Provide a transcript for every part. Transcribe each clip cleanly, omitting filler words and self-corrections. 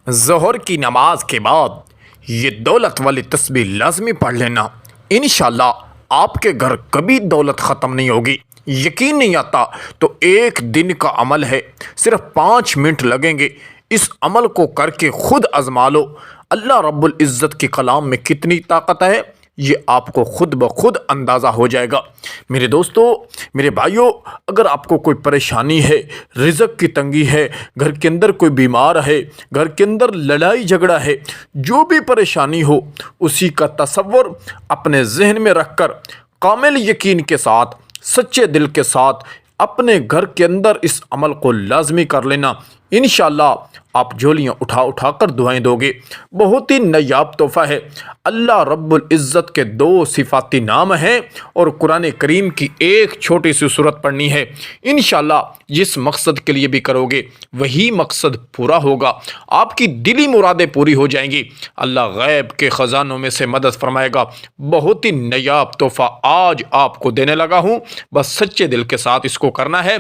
ظہر کی نماز کے بعد یہ دولت والی تسبیح لازمی پڑھ لینا۔ انشاءاللہ آپ کے گھر کبھی دولت ختم نہیں ہوگی۔ یقین نہیں آتا تو ایک دن کا عمل ہے، صرف 5 منٹ لگیں گے۔ اس عمل کو کر کے خود آزما لو، اللہ رب العزت کے کلام میں کتنی طاقت ہے یہ آپ کو خود بخود اندازہ ہو جائے گا۔ میرے دوستو، میرے بھائیوں، اگر آپ کو کوئی پریشانی ہے، رزق کی تنگی ہے، گھر کے اندر کوئی بیمار ہے، گھر کے اندر لڑائی جھگڑا ہے، جو بھی پریشانی ہو اسی کا تصور اپنے ذہن میں رکھ کر کامل یقین کے ساتھ، سچے دل کے ساتھ اپنے گھر کے اندر اس عمل کو لازمی کر لینا۔ انشاءاللہ آپ جھولیاں اٹھا اٹھا کر دعائیں دو گے۔ بہت ہی نایاب تحفہ ہے۔ اللہ رب العزت کے 2 صفاتی نام ہیں اور قرآن کریم کی ایک چھوٹی سی سورت پڑھنی ہے۔ انشاءاللہ جس مقصد کے لیے بھی کرو گے وہی مقصد پورا ہوگا، آپ کی دلی مرادیں پوری ہو جائیں گی۔ اللہ غیب کے خزانوں میں سے مدد فرمائے گا۔ بہت ہی نایاب تحفہ آج آپ کو دینے لگا ہوں، بس سچے دل کے ساتھ اس کو کرنا ہے۔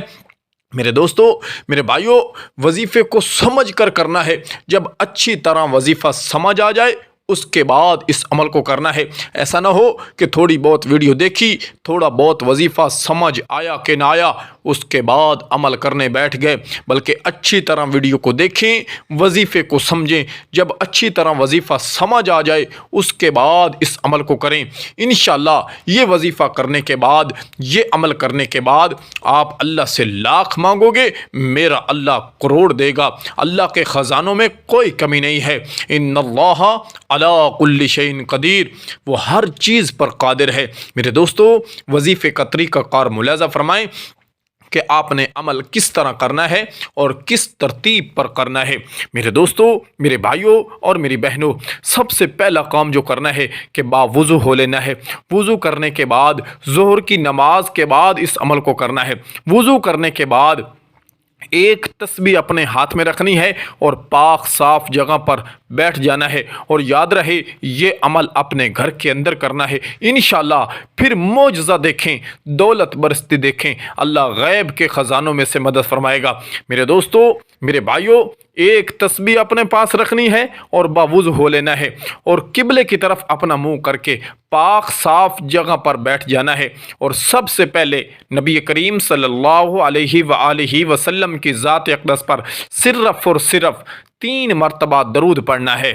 میرے دوستو، میرے بھائیوں، وظیفے کو سمجھ کر کرنا ہے۔ جب اچھی طرح وظیفہ سمجھ آ جائے اس کے بعد اس عمل کو کرنا ہے۔ ایسا نہ ہو کہ تھوڑی بہت ویڈیو دیکھی، تھوڑا بہت وظیفہ سمجھ آیا کہ نہ آیا، اس کے بعد عمل کرنے بیٹھ گئے، بلکہ اچھی طرح ویڈیو کو دیکھیں، وظیفے کو سمجھیں۔ جب اچھی طرح وظیفہ سمجھ آ جائے اس کے بعد اس عمل کو کریں۔ انشاءاللہ یہ وظیفہ کرنے کے بعد، یہ عمل کرنے کے بعد آپ اللہ سے لاکھ مانگو گے، میرا اللہ کروڑ دے گا۔ اللہ کے خزانوں میں کوئی کمی نہیں ہے۔ ان اللہ علی کل شیء قدیر، وہ ہر چیز پر قادر ہے۔ میرے دوستو، وظیفے کا طریقہ کار ملاحظہ فرمائیں کہ آپ نے عمل کس طرح کرنا ہے اور کس ترتیب پر کرنا ہے۔ میرے دوستو، میرے بھائیوں اور میری بہنوں، سب سے پہلا کام جو کرنا ہے کہ باوضو ہو لینا ہے۔ وضو کرنے کے بعد، ظہر کی نماز کے بعد اس عمل کو کرنا ہے۔ وضو کرنے کے بعد ایک تسبیح اپنے ہاتھ میں رکھنی ہے اور پاک صاف جگہ پر بیٹھ جانا ہے، اور یاد رہے یہ عمل اپنے گھر کے اندر کرنا ہے۔ انشاءاللہ پھر معجزہ دیکھیں، دولت برستی دیکھیں، اللہ غیب کے خزانوں میں سے مدد فرمائے گا۔ میرے دوستو، میرے بھائیوں، ایک تسبیح اپنے پاس رکھنی ہے اور باوضو ہو لینا ہے، اور قبلے کی طرف اپنا منہ کر کے پاک صاف جگہ پر بیٹھ جانا ہے، اور سب سے پہلے نبی کریم صلی اللہ علیہ وآلہ وسلم کی ذات اقدس پر صرف اور صرف 3 مرتبہ درود پڑھنا ہے۔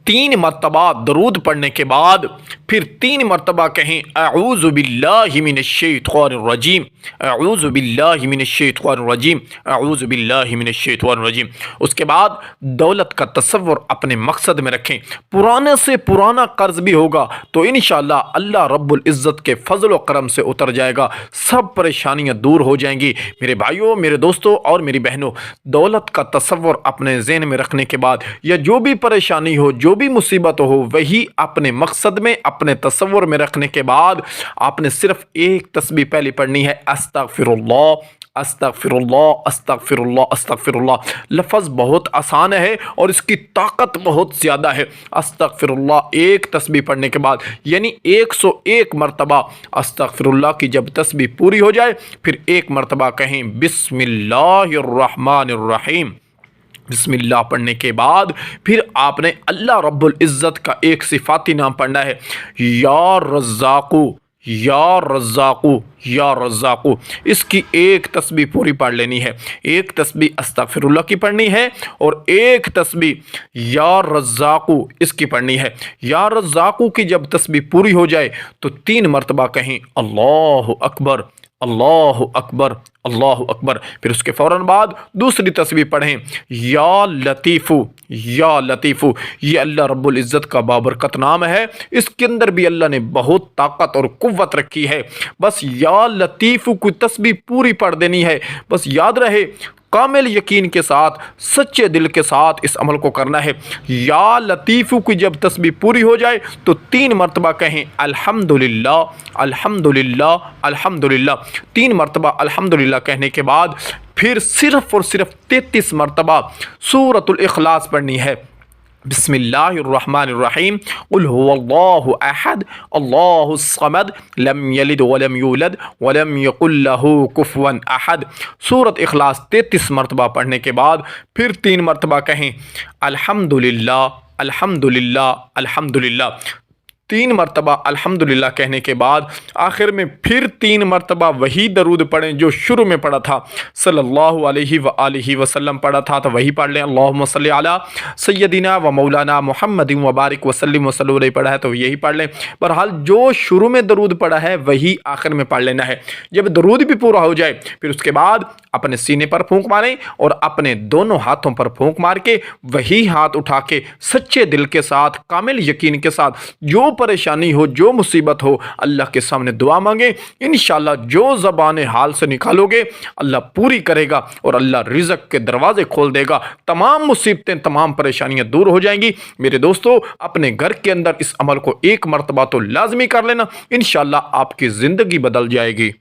3 مرتبہ درود پڑھنے کے بعد پھر 3 مرتبہ کہیں اعوذ باللہ من الشیطان الرجیم، اعوذ باللہ من الشیطان الرجیم، اعوذ باللہ من الشیطان الرجیم۔ اس کے بعد دولت کا تصور اپنے مقصد میں رکھیں۔ پرانے سے پرانا قرض بھی ہوگا تو انشاءاللہ اللہ رب العزت کے فضل و کرم سے اتر جائے گا، سب پریشانیاں دور ہو جائیں گی۔ میرے بھائیوں، میرے دوستوں اور میری بہنوں، دولت کا تصور اپنے ذہن میں رکھنے کے بعد، یا جو بھی پریشانی ہو، جو بھی مصیبت ہو، وہی اپنے مقصد میں، اپنے تصور میں رکھنے کے بعد آپ نے صرف ایک تسبیح پہلی پڑھنی ہے، استغفر اللہ، استغفر اللہ، استغفر اللہ، استغفر اللہ۔ لفظ بہت آسان ہے اور اس کی طاقت بہت زیادہ ہے۔ استغفر اللہ ایک تسبیح پڑھنے کے بعد، یعنی 101 مرتبہ استغفر اللہ کی جب تسبیح پوری ہو جائے پھر 1 مرتبہ کہیں بسم اللہ الرحمن الرحیم۔ بسم اللہ پڑھنے کے بعد پھر آپ نے اللہ رب العزت کا ایک صفاتی نام پڑھنا ہے، یا رزاقو، یا رزاقو، یا رزاقو۔ اس کی ایک تسبیح پوری پڑھ لینی ہے۔ ایک تسبیح استغفر اللہ کی پڑھنی ہے اور ایک تسبیح یا رزاقو اس کی پڑھنی ہے۔ یا رزاقو کی جب تسبیح پوری ہو جائے تو 3 مرتبہ کہیں اللہ اکبر، اللہ اکبر، اللہ اکبر۔ پھر اس کے فوراً بعد دوسری تسبیح پڑھیں، یا لطیفو، یا لطیفو۔ یہ اللہ رب العزت کا بابرکت نام ہے، اس کے اندر بھی اللہ نے بہت طاقت اور قوت رکھی ہے۔ بس یا لطیفو کی تسبیح پوری پڑھ دینی ہے۔ بس یاد رہے کامل یقین کے ساتھ، سچے دل کے ساتھ اس عمل کو کرنا ہے۔ یا لطیفو کی جب تسبیح پوری ہو جائے تو 3 مرتبہ کہیں الحمدللہ، الحمدللہ، الحمدللہ۔ 3 مرتبہ الحمدللہ کہنے کے بعد پھر صرف اور صرف 33 مرتبہ سورۃ الاخلاص پڑھنی ہے۔ بسم اللہ الرحمن الرحیم قل هو اللہ احد اللہ الصمد لم یلد ولم یولد ولم یکن لہ کفوا احد۔ سورۃ اخلاص 33 مرتبہ پڑھنے کے بعد پھر 3 مرتبہ کہیں الحمدللہ الحمدللہ الحمدللہ۔ 3 مرتبہ الحمدللہ کہنے کے بعد آخر میں پھر 3 مرتبہ وہی درود پڑھیں جو شروع میں پڑھا تھا، صلی اللہ علیہ وآلہ وسلم پڑھا تھا تو وہی پڑھ لیں۔ اللہم صلی علی سیدنا و مولانا محمد وبارک وسلم وسلم علیہ پڑھا ہے تو یہی پڑھ لیں۔ بہرحال جو شروع میں درود پڑھا ہے وہی آخر میں پڑھ لینا ہے۔ جب درود بھی پورا ہو جائے پھر اس کے بعد اپنے سینے پر پھونک ماریں اور اپنے دونوں ہاتھوں پر پھونک مار کے وہی ہاتھ اٹھا کے سچے دل کے ساتھ، کامل یقین کے ساتھ، جو پریشانی ہو، جو مصیبت ہو، اللہ کے سامنے دعا مانگیں۔ انشاءاللہ جو زبان حال سے نکالو گے اللہ پوری کرے گا اور اللہ رزق کے دروازے کھول دے گا، تمام مصیبتیں، تمام پریشانیاں دور ہو جائیں گی۔ میرے دوستو، اپنے گھر کے اندر اس عمل کو 1 مرتبہ تو لازمی کر لینا، انشاءاللہ آپ کی زندگی بدل جائے گی۔